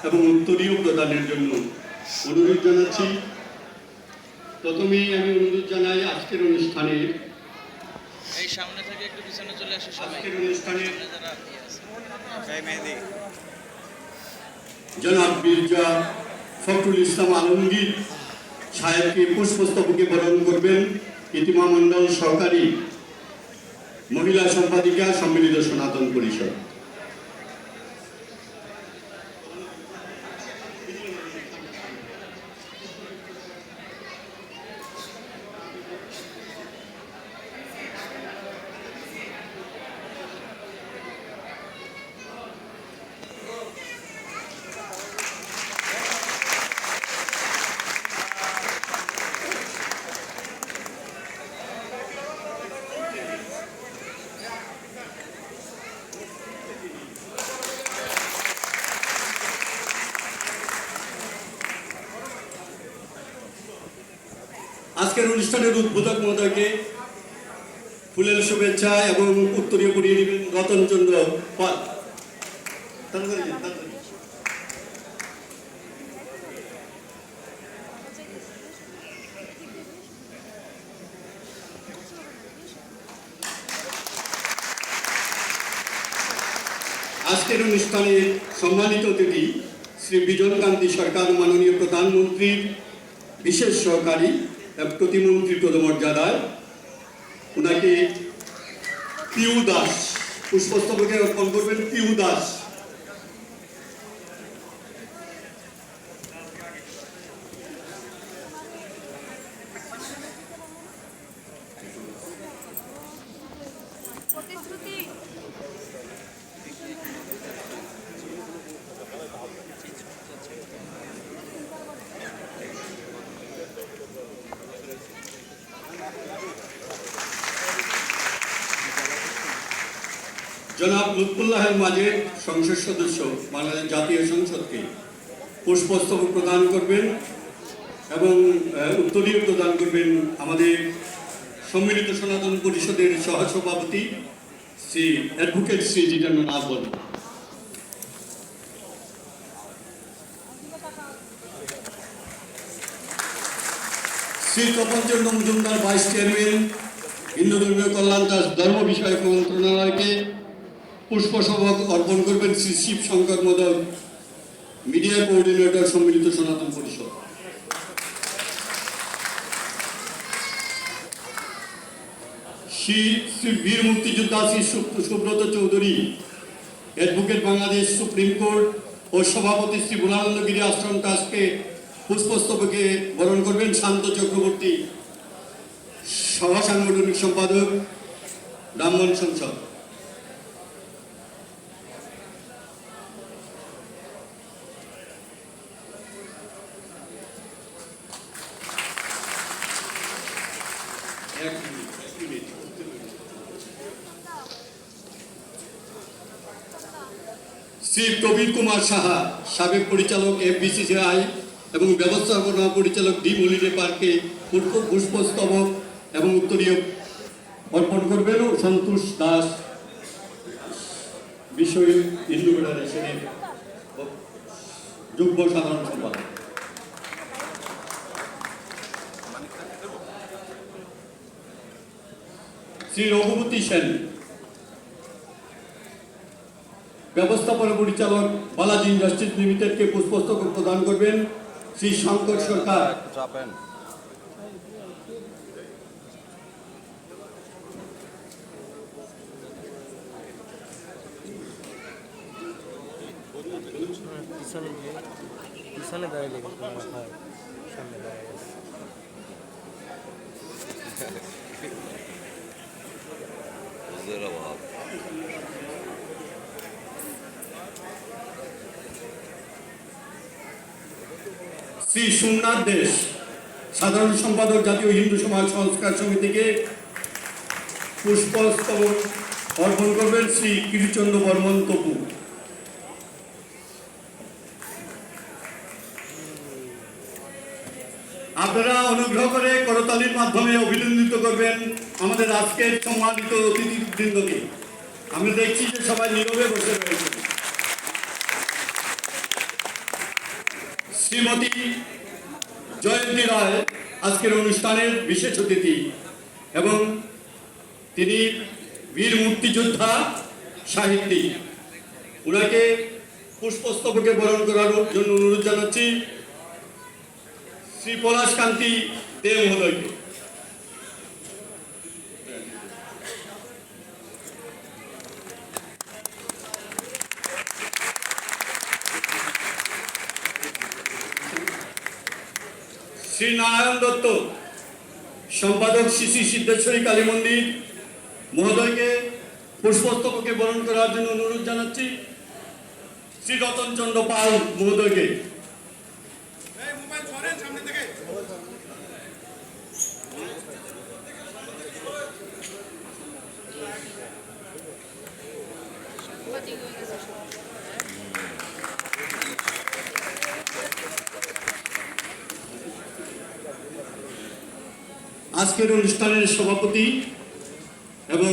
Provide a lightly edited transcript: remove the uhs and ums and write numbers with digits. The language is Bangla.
এবং উত্তরীয় প্রদানের জন্য অনুরোধ জানাচ্ছি। প্রথমেই আমি অনুরোধ জানাই আজকের অনুষ্ঠানে এই সামনে থেকে একটু পিছনে চলে আসে সবাই। আজকের অনুষ্ঠানে যারা জনাব মির্জা ফখরুল ইসলাম আলমগীর সাহেবকে পুষ্পস্তবকে বরণ করবেন ইতিমা মণ্ডল সহকারী মহিলা সম্পাদিকা সম্মিলিত সনাতন পরিষদ। আজকের অনুষ্ঠানের উদ্বোধক মহোদয়কে ফুলের শুভেচ্ছা এবং উত্তরীয় পরিয়ে দিবেন রতনচন্দ্র পাল। আজকের অনুষ্ঠানে সম্মানিত অতিথি শ্রী বিজন কান্তি সরকার মাননীয় প্রধানমন্ত্রীর বিশেষ সহকারী প্রতিমন্ত্রী পদমর্যাদায় ওনাকে পিউ দাস পুষ্পস্তবকে অর্পণ করবেন। পিউ দাস জনাব লুৎফুল্লাহ মাজেদ সংসদ সদস্য বাংলাদেশ জাতীয় সংসদকে পুষ্পস্তবক প্রদান করবেন এবং উত্তরীয় প্রদান করবেন আমাদের সম্মিলিত সনাতন পরিষদের সহসভাপতি Shri advocate Shri Jitendranath Barma. Shri Tapanchandra Majumdar vice chairman হিন্দু ধর্মীয় কল্যাণ দাস ধর্ম বিষয়ক মন্ত্রণালয়কে পুষ্পস্তবক অর্পণ করবেন শ্রী শিব শঙ্কর মোদক মিডিয়া কোঅর্ডিনেটর সম্মিলিত সনাতন পরিষদ। শ্রী বীর মুক্তিযোদ্ধা Shri Subrata Chowdhury advocate Bangladesh supreme court ও সভাপতি শ্রী গুণানন্দগিরি আশ্রম ট্রাস্টকে পুষ্পস্তবকে বরণ করবেন শান্ত চক্রবর্তী সভা সাংগঠনিক সম্পাদক ব্রাহ্মণ সংসদ। শ্রী প্রবীর কুমার সাহা সাবেক পরিচালক FBCCI এবং ব্যবস্থাপনা পরিচালক ডি হলিডে পার্কে পুষ্পস্তবক এবং উত্তরীয় অর্পণ করবেন। সন্তোষ দাস বিষয় হিন্দু ফেডারেশনের যুগ্ম সাধারণ সম্পাদক। শ্রী রঘুপতি সেন ব্যবস্থাপনা পরিচালক বালাজি ইন্ডাস্ট্রিজ লিমিটেডকে পুষ্পস্তবক প্রদান করবেন শ্রী শঙ্কর সরকার। পিছনে দাঁড়িয়ে সামনে দাঁড়িয়ে শ্রী সোমনাথ দেশ সাধারণ সম্পাদক জাতীয় হিন্দু সমাজ সংস্কার সমিতিকে পুষ্পস্তবক অর্পণ করবেন শ্রী কৃষ্ণচন্দ্র বর্মন তপু। আপনারা অনুগ্রহ করে করতালির মাধ্যমে অভিনন্দিত করবেন আমাদের আজকের সম্মানিত অতিথিবৃন্দকে। আমরা দেখছি যে সবাই নীরবে বসে রয়েছে। শ্রীমতী জয়ন্তী রায় আজকের অনুষ্ঠানের বিশেষ অতিথি এবং তিনি বীর মুক্তিযোদ্ধা সাহিত্যিক। ওনাকে পুষ্পস্তবকে বরণ করার জন্য অনুরোধ জানাচ্ছি শ্রী পলাশকান্তি দে মহোদয়কে। শ্রী নারায়ণ দত্ত সম্পাদক শ্রী শ্রী সিদ্ধেশ্বরী কালী মন্দির মহোদয়কে পুষ্পস্তবকে বরণ করার জন্য অনুরোধ জানাচ্ছি শ্রী রতনচন্দ্র পাল মহোদয়কে। আজকের অনুষ্ঠানের সভাপতি এবং